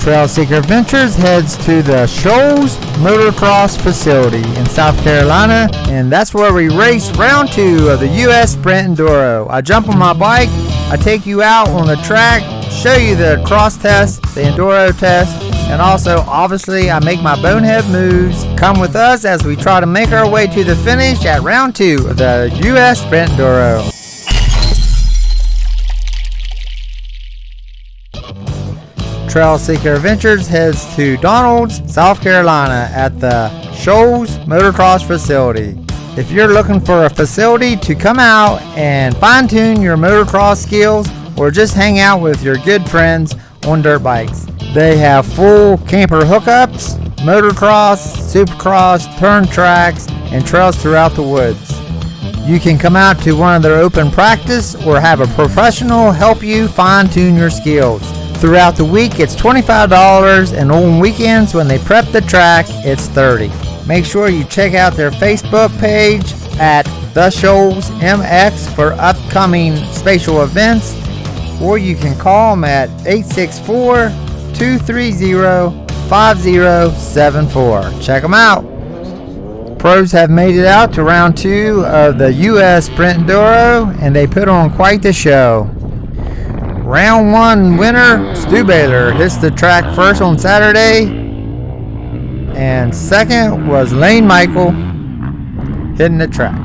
Trail Seeker Adventures heads to the Shoals Motocross facility in South Carolina, and that's where we race round 2 of the US Sprint Enduro. I jump on my bike, I take you out on the track, show you the cross test, the Enduro test, and also obviously I make my bonehead moves. Come with us as we try to make our way to the finish at round 2 of the US Sprint Enduro. Trail Seeker Adventures heads to Donalds, South Carolina at the Shoals Motocross facility. If you're looking for a facility to come out and fine-tune your motocross skills or just hang out with your good friends on dirt bikes, they have full camper hookups, motocross, supercross, turn tracks, and trails throughout the woods. You can come out to one of their open practice or have a professional help you fine-tune your skills. Throughout the week, it's $25, and on weekends when they prep the track, it's $30. Make sure you check out their Facebook page at The Shoals MX for upcoming special events, or you can call them at 864-230-5074. Check them out. Pros have made it out to round 2 of the US Sprint Enduro, and they put on quite the show. Round 1 winner, Stu Baylor, hits the track first on Saturday, and second was Lane Michael hitting the track.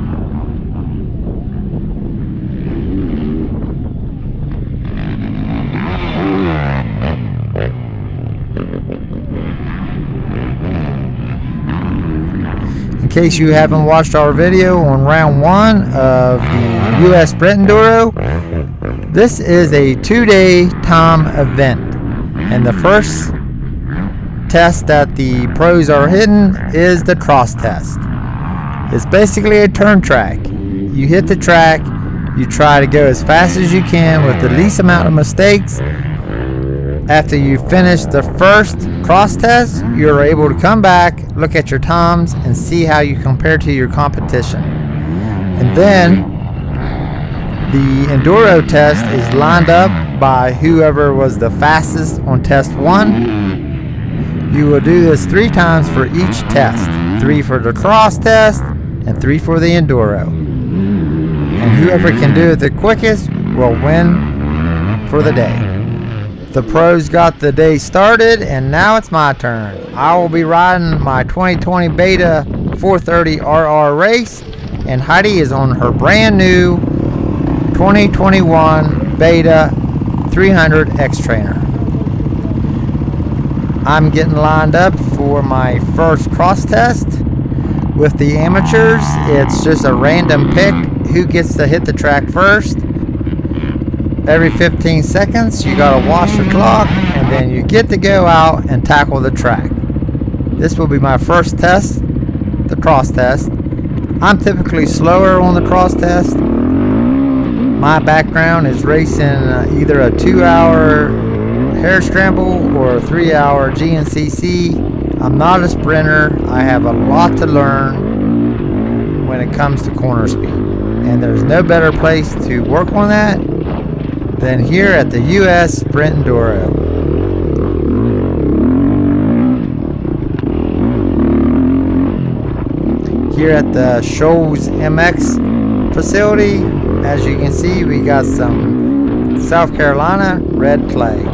In case you haven't watched our video on round 1 of the US Sprint Enduro, this is a 2-day time event, and the first test that the pros are hitting is the cross test. It's basically a turn track. You hit the track, you try to go as fast as you can with the least amount of mistakes. After you finish the first cross test, you're able to come back, look at your times, and see how you compare to your competition. And then the Enduro test is lined up by whoever was the fastest on test 1. You will do this 3 times for each test. 3 for the cross test and 3 for the Enduro. And whoever can do it the quickest will win for the day. The pros got the day started, and now it's my turn. I will be riding my 2020 Beta 430 RR race, and Heidi is on her brand new 2021 Beta 300 X Trainer. I'm getting lined up for my first cross test. With the amateurs, it's just a random pick who gets to hit the track first. Every 15 seconds, you gotta watch the clock, and then you get to go out and tackle the track. This will be my first test, the cross test. I'm typically slower on the cross test. My background is racing either a 2-hour hare scramble or a 3-hour GNCC. I'm not a sprinter. I have a lot to learn when it comes to corner speed, and there's no better place to work on that than here at the US Sprint Enduro. Here at the Shoals MX facility, as you can see, we got some South Carolina red clay.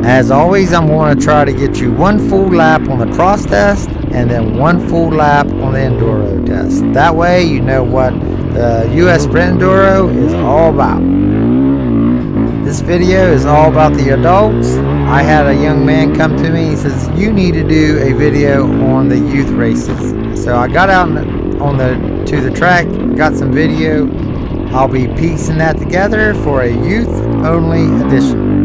As always, I'm going to try to get you 1 full lap on the cross test and then 1 full lap on the Enduro test. That way you know what the US Sprint Enduro is all about. This video is all about the adults. I had a young man come to me, he says, you need to do a video on the youth races. So I got out to the track, got some video. I'll be piecing that together for a youth only edition.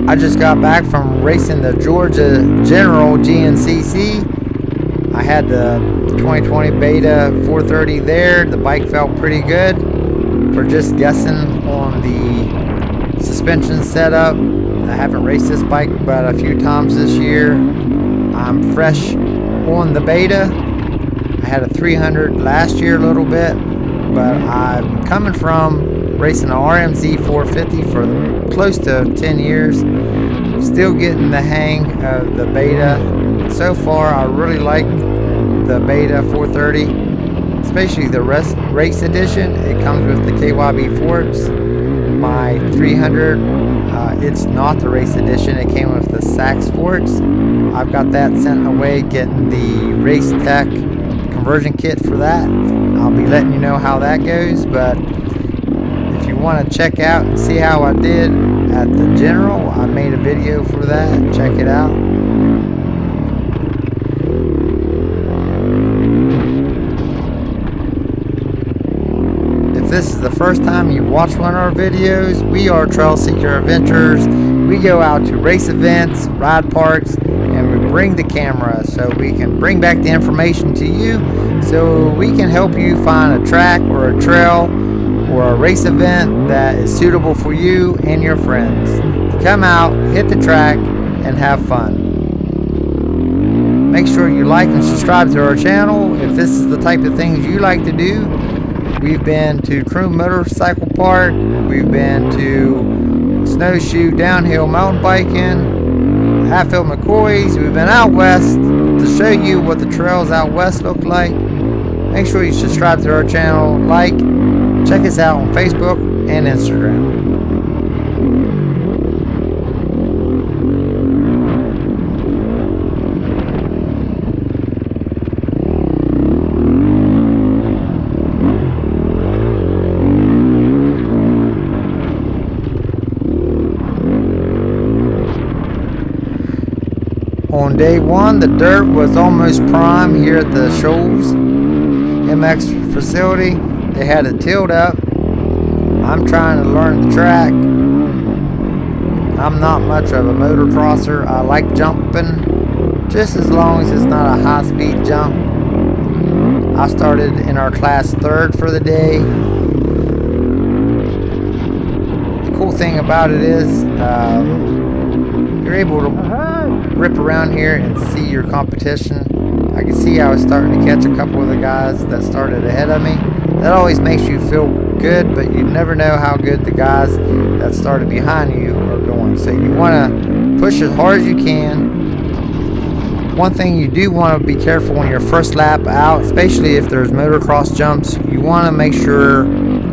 I just got back from racing the Georgia General GNCC. I had the 2020 Beta 430 there. The bike felt pretty good for just guessing on the suspension setup. I haven't raced this bike but a few times this year. I'm fresh on the beta. I had a 300 last year a little bit, but I'm coming from racing an RMZ 450 for close to 10 years. Still getting the hang of the beta. So far, I really like the beta 430, especially the race edition. It comes with the KYB forks. My 300, it's not the race edition. It came with the Sachs forks. I've got that sent away, getting the Race Tech conversion kit for that. I'll be letting you know how that goes, but if you want to check out and see how I did at the General, I made a video for that. Check it out. If this is the first time you watch one of our videos, we are Trail Seeker Adventures. We go out to race events, ride parks, and we bring the camera so we can bring back the information to you, so we can help you find a track or a trail or a race event that is suitable for you and your friends to come out, hit the track, and have fun. Make sure you like and subscribe to our channel if this is the type of things you like to do. We've been to Croom Motorcycle Park, we've been to snowshoe downhill mountain biking, Hatfield McCoy's. We've been out west to show you what the trails out west look like. Make sure you subscribe to our channel, like, check us out on Facebook and Instagram. On day one, the dirt was almost prime here at the Shoals MX facility. They had it tilled up. I'm trying to learn the track. I'm not much of a motocrosser. I like jumping, just as long as it's not a high-speed jump. I started in our class third for the day. The cool thing about it is you're able to rip around here and see your competition. I can see I was starting to catch a couple of the guys that started ahead of me. That always makes you feel good, but you never know how good the guys that started behind you are doing. So you want to push as hard as you can. One thing you do want to be careful on your first lap out, especially if there's motocross jumps, you want to make sure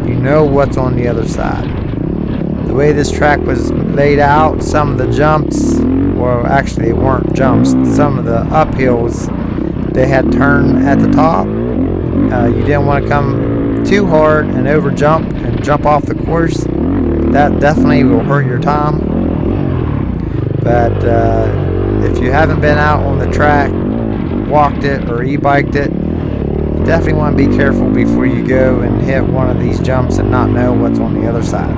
you know what's on the other side. The way this track was laid out, some of the jumps, well, actually it weren't jumps, some of the uphills, they had turn at the top. You didn't want to come too hard and over jump and jump off the course. That definitely will hurt your time. But if you haven't been out on the track, walked it or e-biked it, you definitely want to be careful before you go and hit one of these jumps and not know what's on the other side.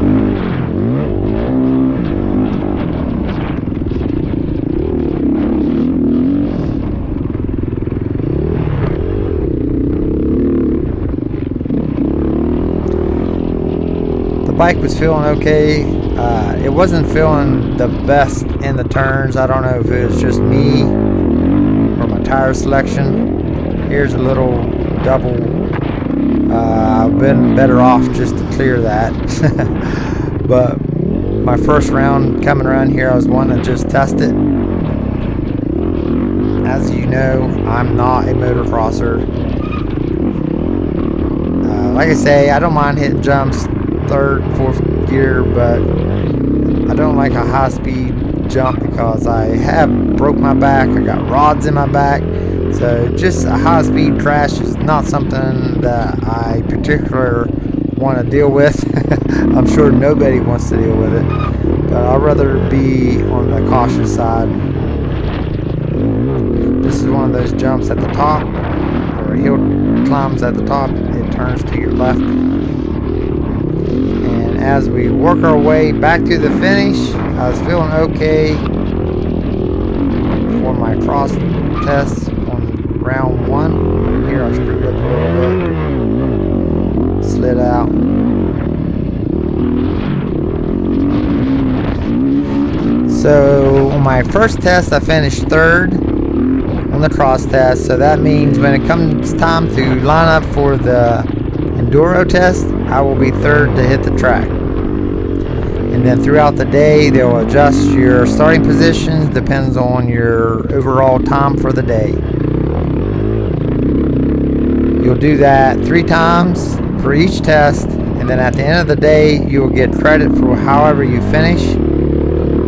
The bike was feeling okay. It wasn't feeling the best in the turns. I don't know if it was just me or my tire selection. Here's a little double. I've been better off just to clear that. But my first round coming around here, I was wanting to just test it. As you know, I'm not a motocrosser. Like I say, I don't mind hitting jumps third, fourth gear, but I don't like a high-speed jump because I have broke my back. I got rods in my back, so just a high-speed crash is not something that I particularly want to deal with. I'm sure nobody wants to deal with it, but I'd rather be on the cautious side. This is one of those jumps at the top, or hill climbs at the top. It turns to your left. And as we work our way back to the finish, I was feeling okay for my cross test on round one. Here I screwed up a little bit, slid out. So on my first test I finished third. on the cross test. So that means when it comes time to line up for the Enduro test, I will be third to hit the track. And then throughout the day, they'll adjust your starting positions, depends on your overall time for the day. You'll do that 3 times for each test, and then at the end of the day, you'll get credit for however you finish.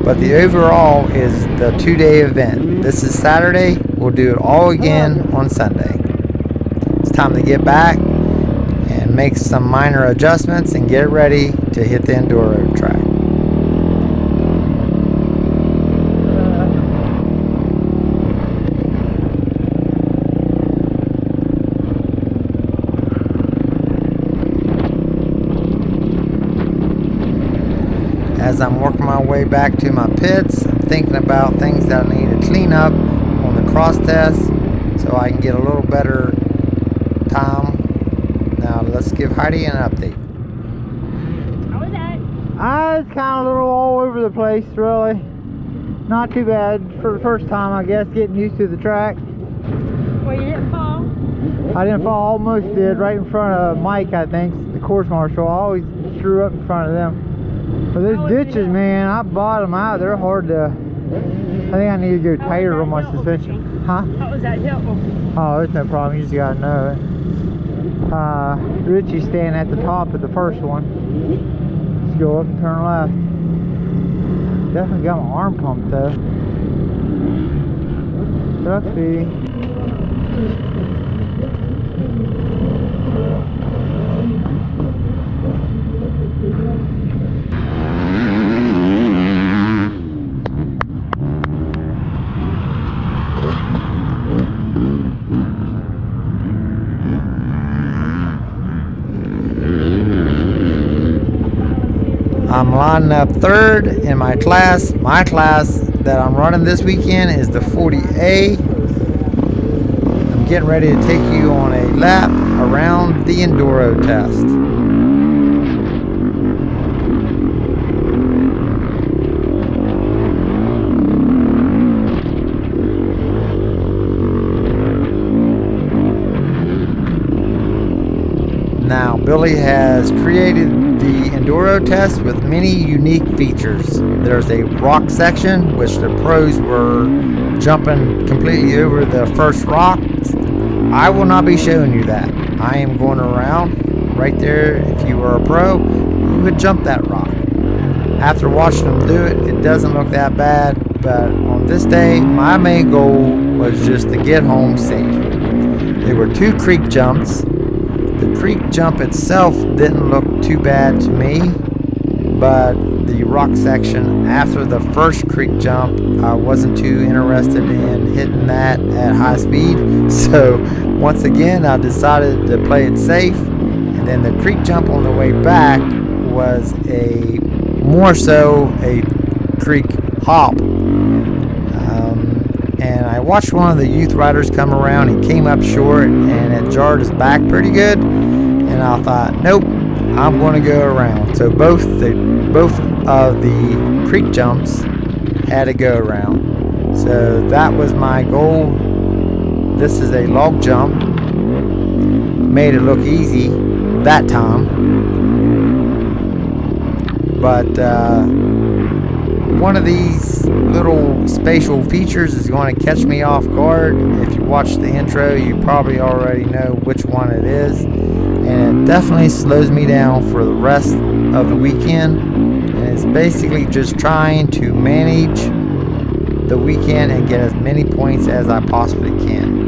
But the overall is the 2-day event. This is Saturday. We'll do it all again on Sunday. It's time to get back and make some minor adjustments and get ready to hit the Enduro track. As I'm working my way back to my pits, I'm thinking about things that I need to clean up on the cross test so I can get a little better time. Now let's give Heidi an update. How was that? It's kind of a little all over the place, really. Not too bad for the first time, I guess, getting used to the track. Well, you didn't fall? I didn't fall, almost did, right in front of Mike, I think, the course marshal. I always screw up in front of them. But those ditches, man, I bottom out. They're hard to. I think I need to go tighter on my suspension. Huh? How was that hill? Oh, there's no problem. You just gotta know it. Richie's staying at the top of the first one. Let's go up and turn left. Definitely got my arm pumped though. Truck speed. I'm lining up third in my class. My class that I'm running this weekend is the 40A. I'm getting ready to take you on a lap around the Enduro test. Now, Billy has created the Enduro test with many unique features. There's a rock section, which the pros were jumping completely over the first rocks. I will not be showing you that. I am going around right there. If you were a pro, you would jump that rock. After watching them do it, it doesn't look that bad, but on this day, my main goal was just to get home safe. There were 2 creek jumps. The creek jump itself didn't look too bad to me, but the rock section after the first creek jump, I wasn't too interested in hitting that at high speed. So once again, I decided to play it safe. And then the creek jump on the way back was more so a creek hop. And I watched one of the youth riders come around. He came up short and it jarred his back pretty good. And I thought, nope, I'm going to go around. So both of the creek jumps had to go around. So that was my goal. This is a log jump. Made it look easy that time. But one of these little spatial features is going to catch me off guard. If you watch the intro, you probably already know which one it is, and it definitely slows me down for the rest of the weekend. And it's basically just trying to manage the weekend and get as many points as I possibly can.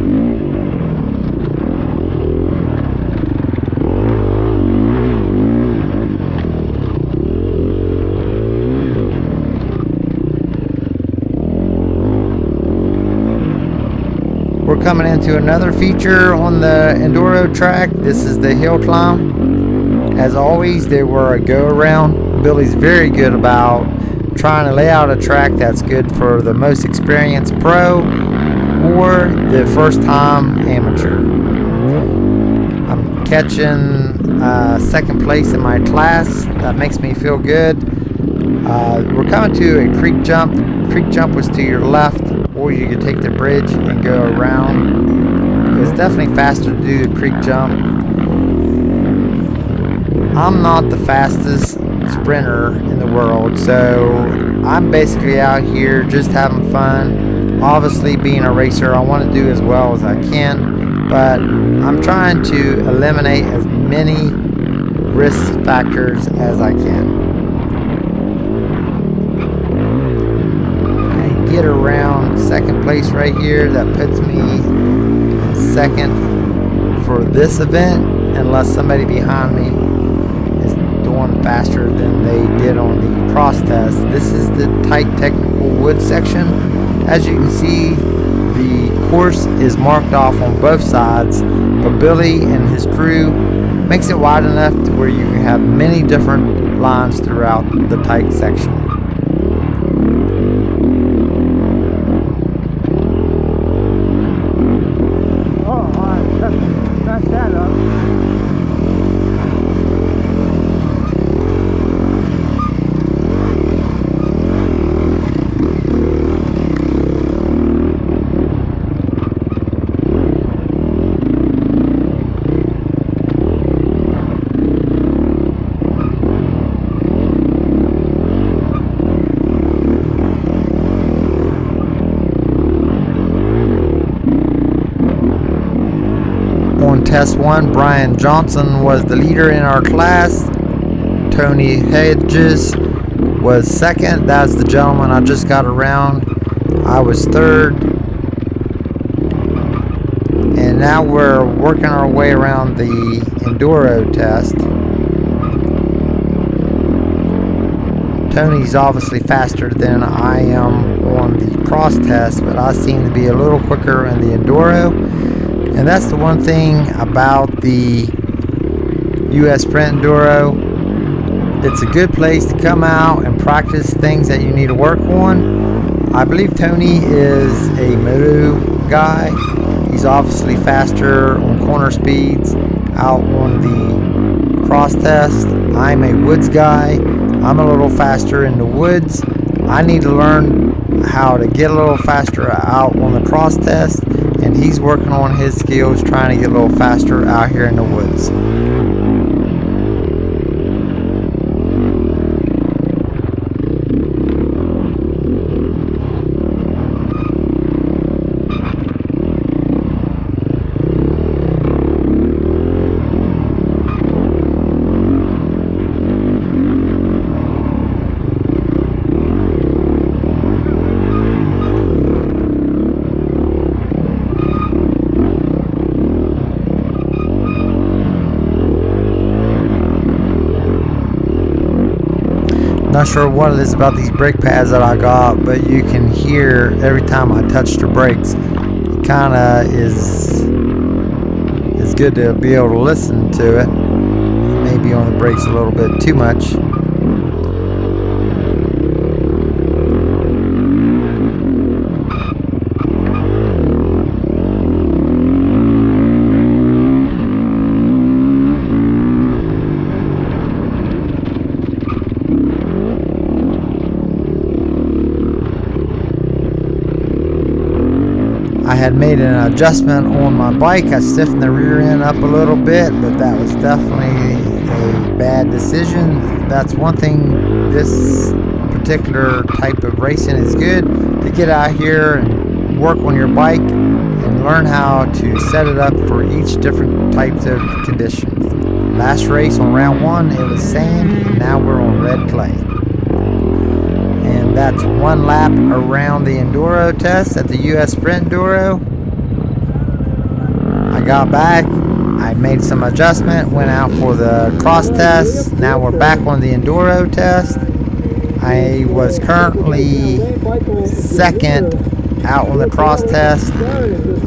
We're coming into another feature on the Enduro track. This is the hill climb. As always, there were a go around. Billy's very good about trying to lay out a track that's good for the most experienced pro or the first time amateur. I'm catching second place in my class. That makes me feel good. We're coming to a creek jump. The creek jump was to your left or or you could take the bridge and go around. It's definitely faster to do the creek jump. I'm not the fastest sprinter in the world, so I'm basically out here just having fun. Obviously, being a racer, I want to do as well as I can, but I'm trying to eliminate as many risk factors as I can. I get around second place right here. That puts me in second for this event, unless somebody behind me is doing faster than they did on the cross test. This is the tight technical wood section. As you can see, the course is marked off on both sides, but Billy and his crew makes it wide enough to where you can have many different lines throughout the tight section. Oh, alright, that's that up. On test 1, Brian Johnson was the leader in our class. Tony Hedges was second. That's the gentleman I just got around. I was third. And now we're working our way around the Enduro test. Tony's obviously faster than I am on the cross test, but I seem to be a little quicker in the Enduro. And that's the one thing about the US Sprint Enduro. It's a good place to come out and practice things that you need to work on. I believe Tony is a moto guy. He's obviously faster on corner speeds out on the cross test. I'm a woods guy. I'm a little faster in the woods. I need to learn how to get a little faster out on the cross test, and he's working on his skills trying to get a little faster out here in the woods. Not sure what it is about these brake pads that I got, but you can hear every time I touch the brakes. It kind of is good to be able to listen to it. Maybe on the brakes a little bit too much. I had made an adjustment on my bike. I stiffened the rear end up a little bit, but that was definitely a bad decision. That's one thing this particular type of racing is good, to get out here and work on your bike and learn how to set it up for each different types of conditions. Last race on round 1, it was sand, and now we're on red clay. And that's one lap around the Enduro test at the US Sprint Enduro. I got back, I made some adjustment, went out for the cross test. Now we're back on the Enduro test. I was currently second out on the cross test.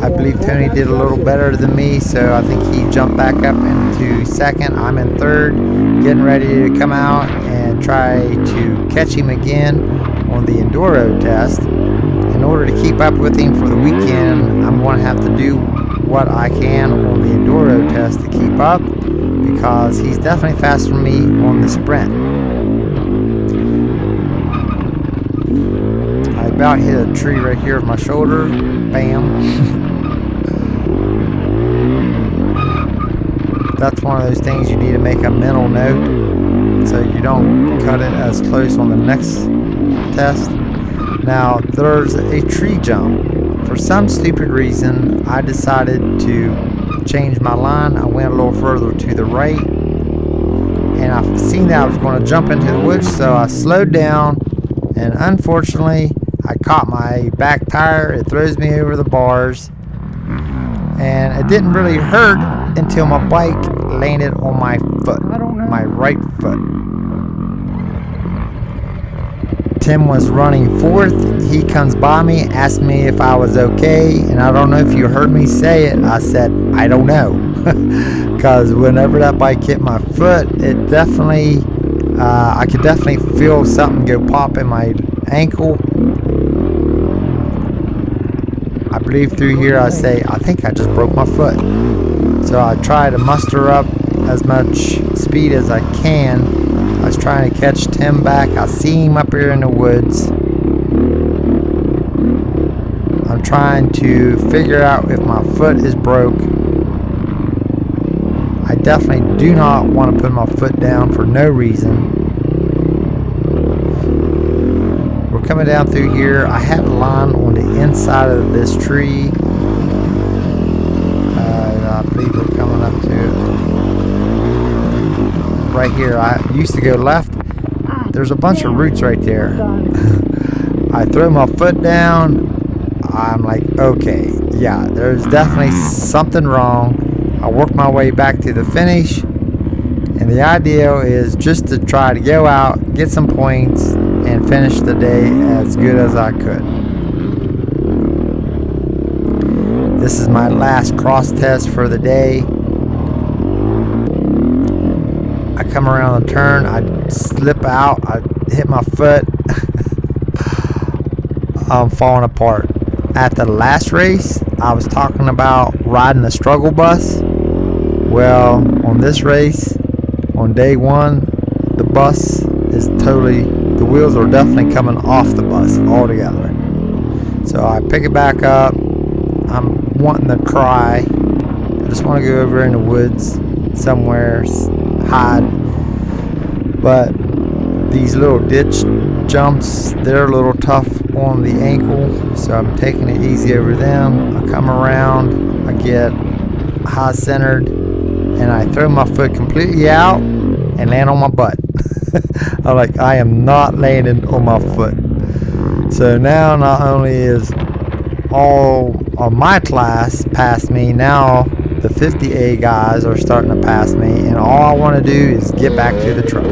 I believe Tony did a little better than me, so I think he jumped back up into second. I'm in third, getting ready to come out and try to catch him again on the Enduro test. In order to keep up with him for the weekend, I'm going to have to do what I can on the Enduro test to keep up, because he's definitely faster than me on the sprint. I about hit a tree right here with my shoulder. Bam. That's one of those things you need to make a mental note so you don't cut it as close on the next test. Now, there's a tree jump. For some stupid reason, I decided to change my line. I went a little further to the right, and I seen that I was going to jump into the woods, so I slowed down, and unfortunately, I caught my back tire. It throws me over the bars, and it didn't really hurt until my bike landed on my foot, my right foot. Tim was running fourth. He comes by me, asked me if I was okay, and I don't know if you heard me say it. I said, I don't know. Because whenever that bike hit my foot, it definitely, I could definitely feel something go pop in my ankle. I believe through here I say, I think I just broke my foot. So I try to muster up as much speed as I can. I was trying to catch Tim back. I see him up here in the woods. I'm trying to figure out if my foot is broke. I definitely do not want to put my foot down for no reason. We're coming down through here. I had a line on the inside of this tree. I believe we're coming up to right here. I used to go left. There's a bunch of roots right there. I throw my foot down. I'm like, okay, yeah, there's definitely something wrong. I work my way back to the finish, and the idea is just to try to go out, get some points, and finish the day as good as I could. This is my last cross test for the day. I come around the turn, I slip out, I hit my foot. I'm falling apart. At the last race, I was talking about riding the struggle bus. Well, on this race, on day one, the bus is totally, the wheels are definitely coming off the bus altogether. So I pick it back up. I'm wanting to cry. I just want to go over in the woods somewhere, hide. But these little ditch jumps, they're a little tough on the ankle, so I'm taking it easy over them. I come around, I get high centered, and I throw my foot completely out and land on my butt. I'm like, I am not landing on my foot. So now not only is all of my class past me, now the 50A guys are starting to pass me, and all I want to do is get back to the truck.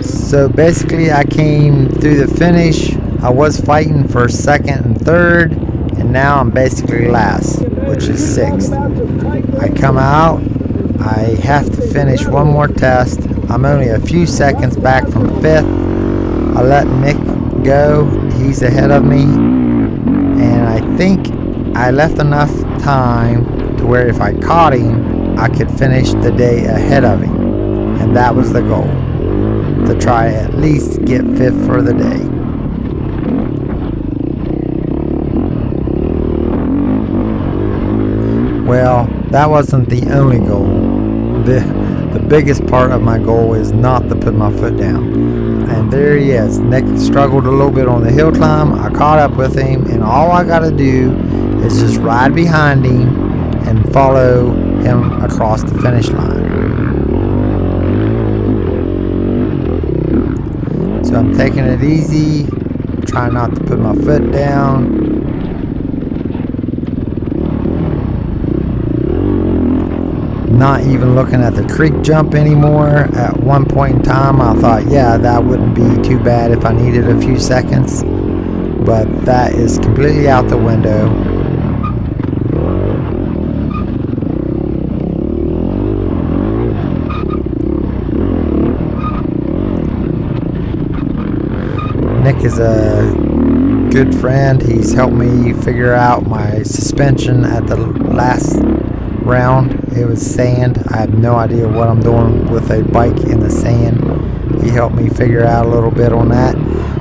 So basically I came through the finish. I was fighting for second and third, and now I'm basically last, which is sixth. I come out, I have to finish one more test. I'm only a few seconds back from fifth. I let Nick go, he's ahead of me, and I think I left enough time to where if I caught him, I could finish the day ahead of him, and that was the goal, to try at least get fifth for the day. Well, that wasn't the only goal. The biggest part of my goal is not to put my foot down. And there he is. Nick struggled a little bit on the hill climb. I caught up with him, and all I gotta do is just ride behind him and follow him across the finish line. So I'm taking it easy, trying not to put my foot down. Not even looking at the creek jump anymore. At one point in time I thought, yeah, that wouldn't be too bad if I needed a few seconds, but that is completely out the window. Nick is a good friend. He's helped me figure out my suspension at the last round. It was sand. I have no idea what I'm doing with a bike in the sand. He helped me figure out a little bit on that.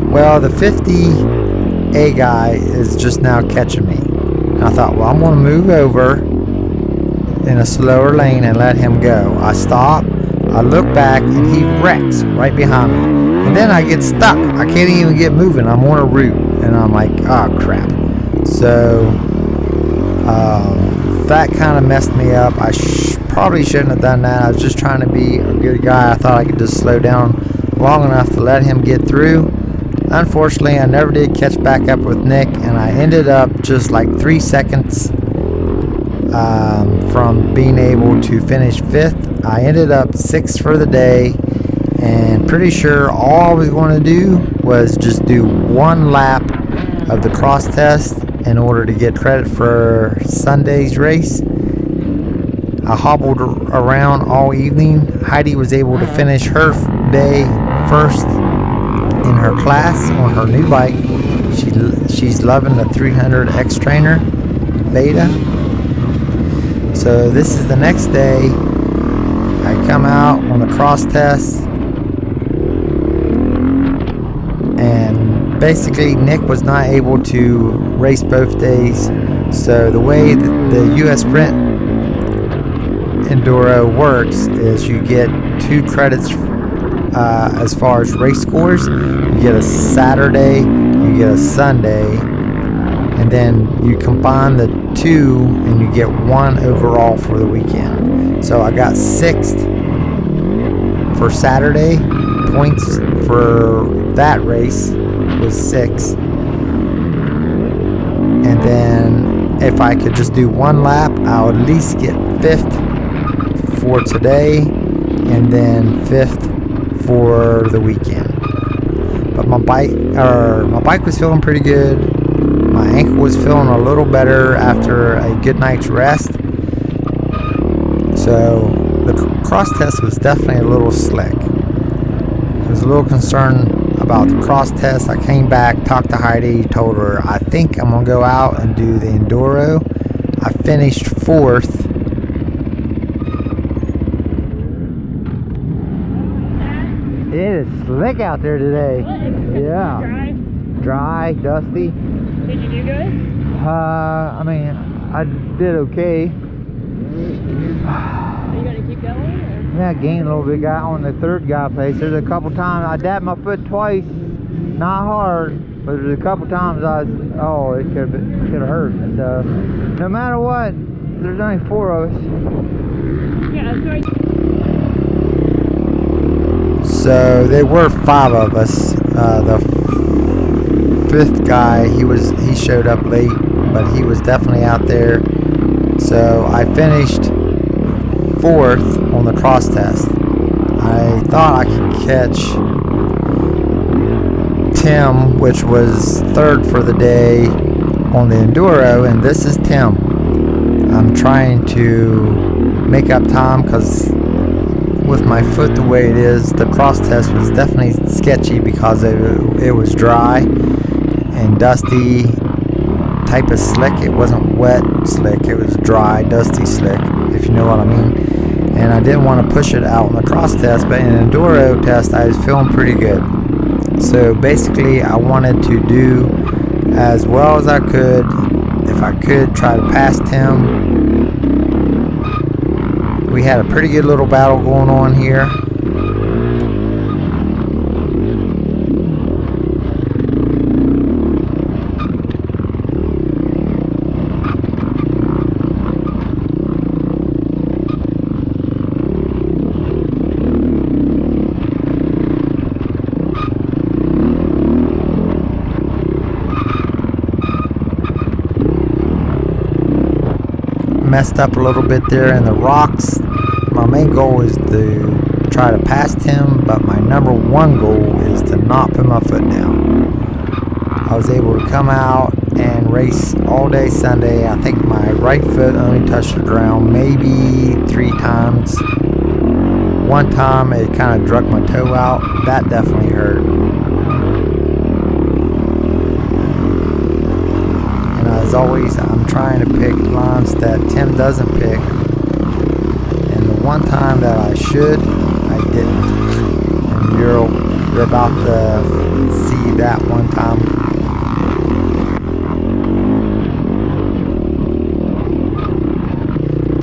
Well, the 50A guy is just now catching me. And I thought, well, I'm going to move over in a slower lane and let him go. I stop, I look back, and he wrecks right behind me. And then I get stuck. I can't even get moving. I'm on a route. And I'm like, oh, crap. So that kind of messed me up. I probably shouldn't have done that. I was just trying to be a good guy. I thought I could just slow down long enough to let him get through. Unfortunately, I never did catch back up with Nick, and I ended up just like 3 seconds from being able to finish 5th. I ended up 6th for the day, and pretty sure all I was going to do was just do one lap of the cross test in order to get credit for Sunday's race. I hobbled around all evening. Heidi was able to finish her day first in her class on her new bike. She's loving the 300X Trainer Beta. So this is the next day. I come out on the cross test, and basically Nick was not able to race both days. So the way the US Sprint Enduro works is you get 2 credits as far as race scores. You get a Saturday, you get a Sunday, and then you combine the 2 and you get 1 overall for the weekend. So I got 6th for Saturday. Points for that race was 6. And then if I could just do 1 lap, I would at least get 5th for today, and then 5th for the weekend. But my bike was feeling pretty good. My ankle was feeling a little better after a good night's rest. So the cross test was definitely a little slick. I was a little concerned about the cross test. I came back, talked to Heidi, told her I think I'm gonna go out and do the Enduro. I finished 4th. It is slick out there today. Yeah. Dry, dusty. Did you do good? I mean, I did okay. Are you gonna keep going? Or? Yeah, I gained a little bit. Got on the 3rd guy place. There's a couple times I dabbed my foot twice. Not hard, but there's a couple times it could have hurt. So no matter what, there's only 4 of us. Yeah, that's right. So there were 5 of us. The 5th guy, he showed up late, but he was definitely out there. So I finished 4th on the cross test. I thought I could catch Tim, which was 3rd for the day on the Enduro, and this is Tim. I'm trying to make up time because with my foot the way it is, the cross test was definitely sketchy because it was dry and dusty, type of slick. It wasn't wet slick, it was dry, dusty slick, if you know what I mean. And I didn't want to push it out in the cross test, but in an Enduro test I was feeling pretty good. So basically I wanted to do as well as I could. If I could, try to pass Tim. We had a pretty good little battle going on here. Messed up a little bit there in the rocks. My main goal is to try to pass him, but my number 1 goal is to not put my foot down. I was able to come out and race all day Sunday. I think my right foot only touched the ground maybe 3 times. One time it kind of drug my toe out. That definitely hurt. And as always, I'm trying to pick lines that Tim doesn't pick. one time that I should, I didn't. And you're about to see that one time.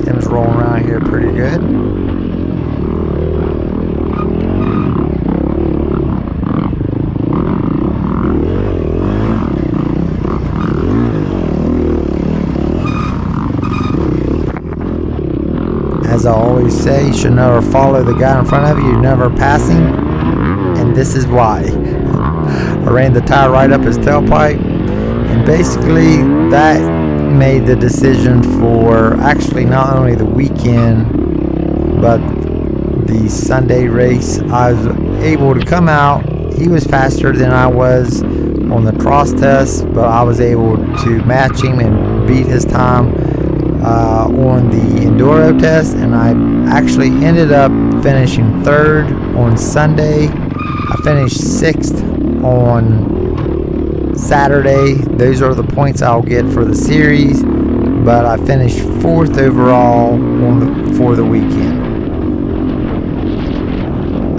Tim's rolling around here pretty good. As I always say, you should never follow the guy in front of you, you're never passing, and this is why. I ran the tire right up his tailpipe, and basically that made the decision for actually not only the weekend, but the Sunday race. I was able to come out. He was faster than I was on the cross test, but I was able to match him and beat his time on the Enduro test, and I actually ended up finishing third on Sunday. I finished sixth on Saturday. Those are the points I'll get for the series, but I finished fourth overall for the weekend.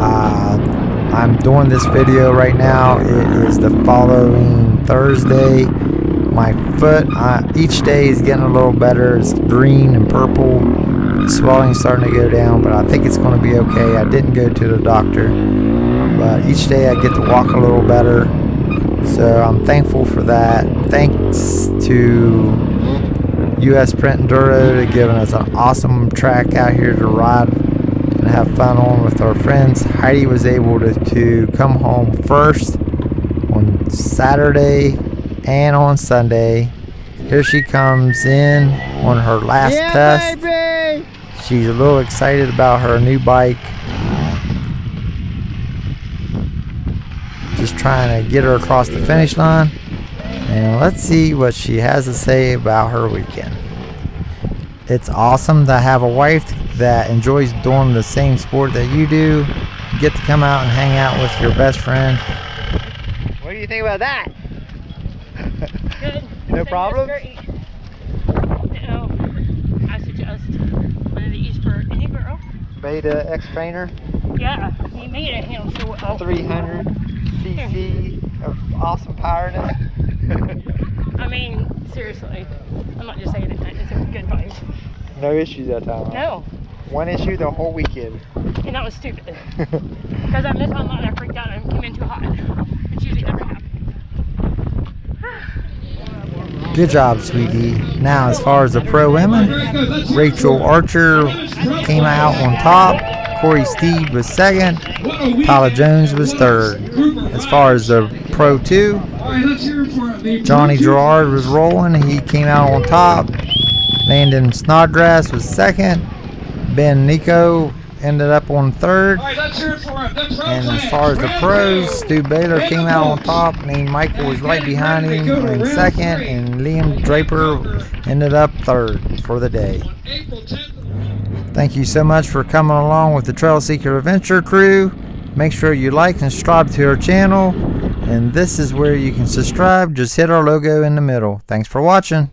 I'm doing this video right now. It is the following Thursday. My foot, each day is getting a little better. It's green and purple. The swelling's starting to go down, but I think it's going to be okay. I didn't go to the doctor, but each day I get to walk a little better. So I'm thankful for that. Thanks to US Sprint Enduro for giving us an awesome track out here to ride and have fun on with our friends. Heidi was able to come home first on Saturday and on Sunday. Here she comes in on her last test. Baby! She's a little excited about her new bike. Just trying to get her across the finish line. And let's see what she has to say about her weekend. It's awesome to have a wife that enjoys doing the same sport that you do. You get to come out and hang out with your best friend. What do you think about that? Good. No problem? No, I suggest one of these for any girl. Beta X Trainer. Yeah, he made it handle so well. 300 cc of awesome power in it. I mean, seriously, I'm not just saying it. It's a good bike. No issues that time. No. One issue the whole weekend. And that was stupid. Because I missed my line, I freaked out and came in too hot. Which usually never happens. Good job, sweetie. Now, as far as the pro women, Rachel Archer came out on top. Corey Steed was second. Tyler Jones was third. As far as the pro 2, Johnny Gerard was rolling. He came out on top. Landon Snodgrass was second. Ben Nico ended up on third. And as far as the pros, Stu Baylor came out on top. Lane Michael was right behind him in second. And Liam Draper ended up third for the day. Thank you so much for coming along with the Trail Seeker Adventure crew. Make sure you like and subscribe to our channel. And this is where you can subscribe. Just hit our logo in the middle. Thanks for watching.